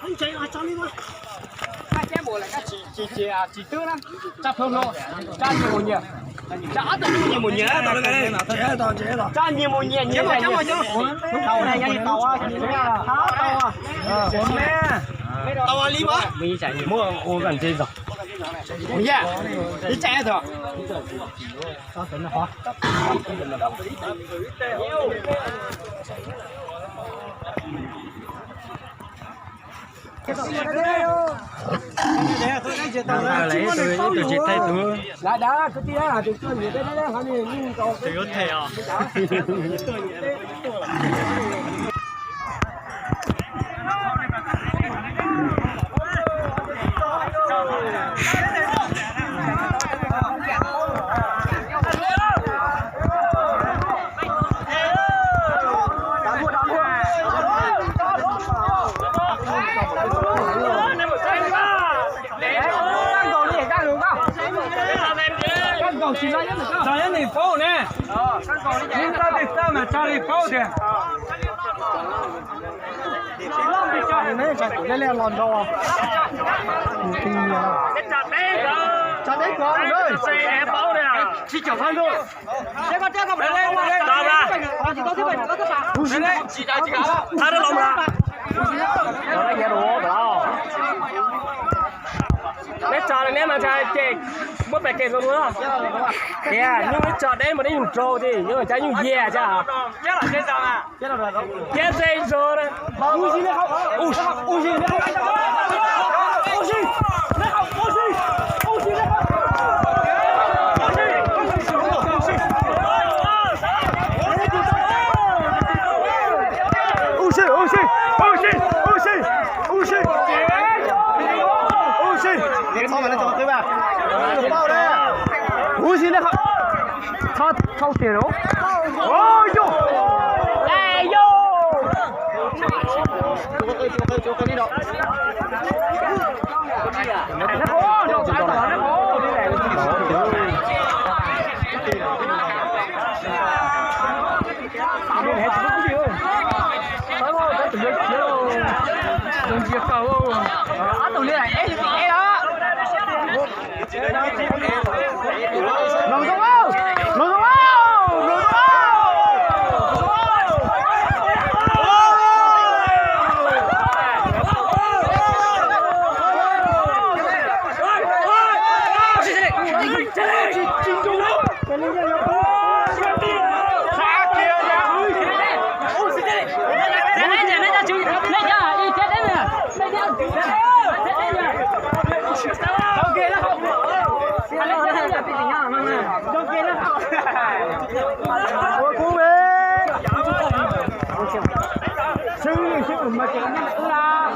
anh chạy à cho đi thôi hai cái bộ là cái chỉ tư lắm chặt không lo chặt nhiều một nhiều chặt tao nhiều một nhiều tao cái này chặt nhiều một nhiều nhiều này tàu này nhanh tàu à tàu à tàu à lý quá mình chạy mua ô gần trên rồi không nhá đi chạy thôi tao tính là khó lấy tôi chỉ tay tôi đã cái gì đó thì tôi nhìn thấy nó họ đi nhưng còn thì có thể à Cho nên thì phô nè. Chúng ta thì sao mà cho đi phô thì. Này cái này lòn đâu à? Chặt đấy quá rồi. Xe phô nè. Chỉ chở thân thôi. Cho ra. Tha nó lồng ra. Nó nghe đồ đó. Nét trò này nét mà trai kẹt mất bẻ kẹt rồi đúng không? Yeah, nhưng cái trò đấy mà đi dùng trâu thì nhưng mà trái như yeah chứ hả? Chết là chết sao à? Chết rồi đó. Chết rồi đấy. Ui gì nữa không? Ui gì nữa không? Ui gì nữa không? Ui gì nữa không? Ui gì nữa không? Thôi mà nó cho tôi vào. Bao đây. Ui gì nữa không? Thao tiền đâu? Ôi vô. Đây vô. Chỗ cái đi đâu? Nó khó, nó khó. Đi này. Tao hết chút gì không? Phải không? Phải từng cái chiếu. Đừng chia cầu. Ăn tụi này ấy đó. Lồng xuống không? Lồng xuống không? Lồng xuống không? Ôi cô bé sư mà chị nhắc là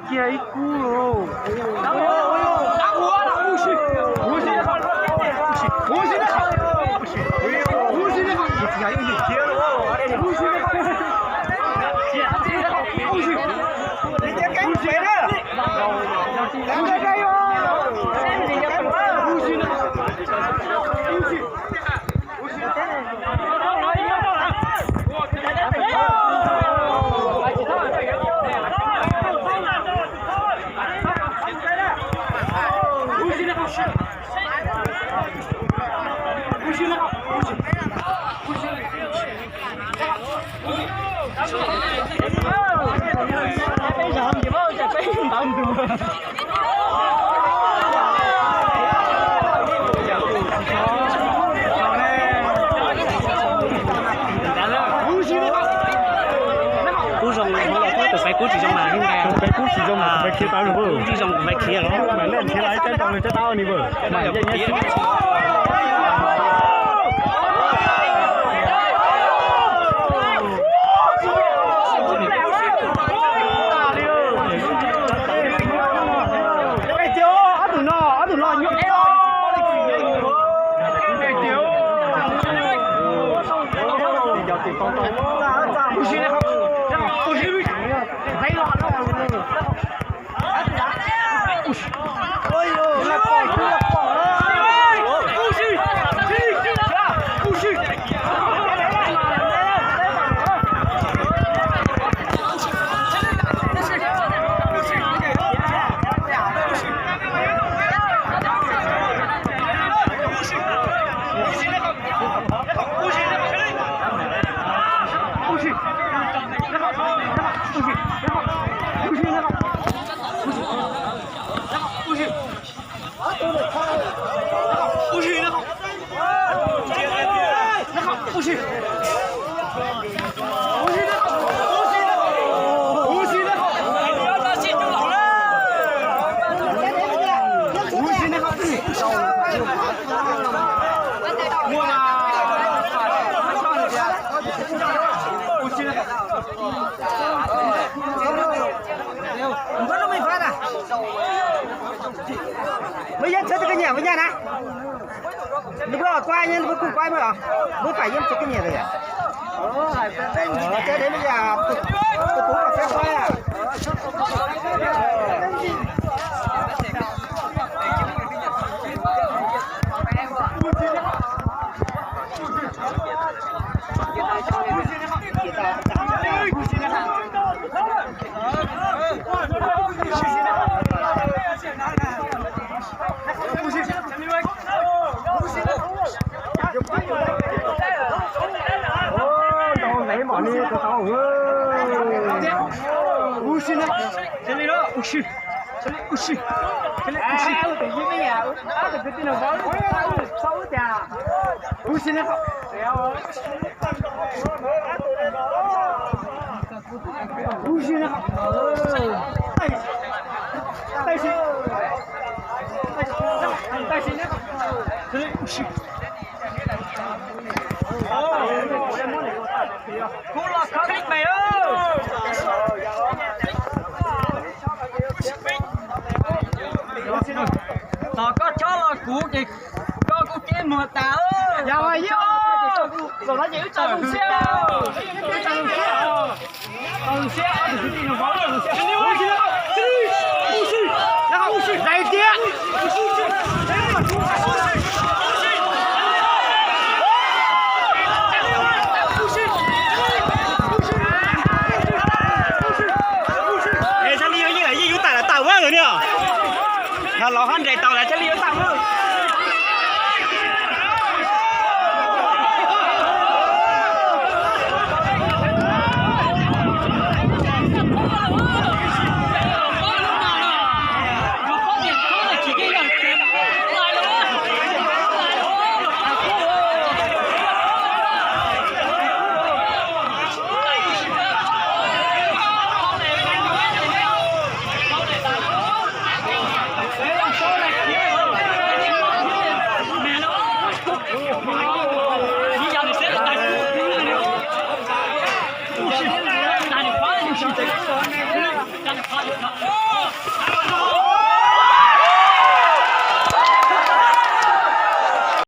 kia iku 估中我落開就快估住中嘛，應該。快估住中嘛，快企到了不？估住中唔係企啊咯。咪練起來，再當你再打你不？咪一一。bây giờ chơi cái nhà với nhà nè, lúc đó quay nhưng lúc cùng quay mới à, mới phải chơi cái nhà rồi à, chơi đến bây giờ tôi cũng là phép quay à. Nó có cho là cú kì có cú kia mùa táo rồi rồi nó giữ cho luôn xe đây kia Ê, sao đi như vậy với tao là tao quá rồi nè. Thằng lò hân rầy tao là sao đi tao quá.